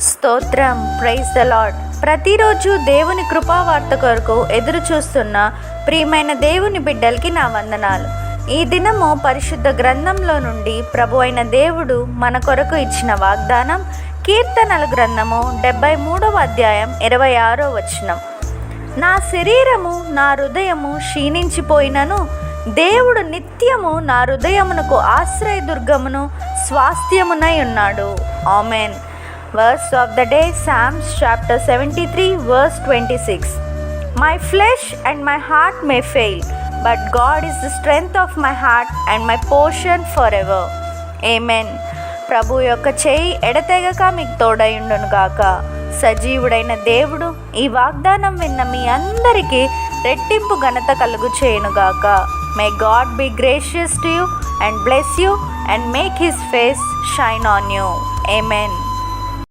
స్తోత్రం. Praise the lord. ప్రతిరోజు దేవుని కృపావార్త కొరకు ఎదురు చూస్తున్న ప్రియమైన దేవుని బిడ్డలకి నా వందనాలు. ఈ దినము పరిశుద్ధ గ్రంథంలో నుండి ప్రభు అయిన దేవుడు మన కొరకు ఇచ్చిన వాగ్దానం కీర్తనల గ్రంథము 73వ అధ్యాయం 26వ వచనం. నా శరీరము నా హృదయము క్షీణించిపోయినను దేవుడు నిత్యము నా హృదయమునకు ఆశ్రయదుర్గమును స్వాస్థ్యమునై ఉన్నాడు. Amen. Verse of the day, Psalms chapter 73 verse 26. My flesh and my heart may fail, but God is the strength of my heart and my portion forever. Amen. ప్రభు యొక్క చేయి ఎడతెగక మీకు తోడయుండును గాక. సజీవుడైన దేవుడు ఈ వాగ్దానం విన్న మీ అందరికీ రెట్టింపు ఘనత కలుగు చేయునుగాక. May God be gracious to you and bless you and make his face shine on you. Amen.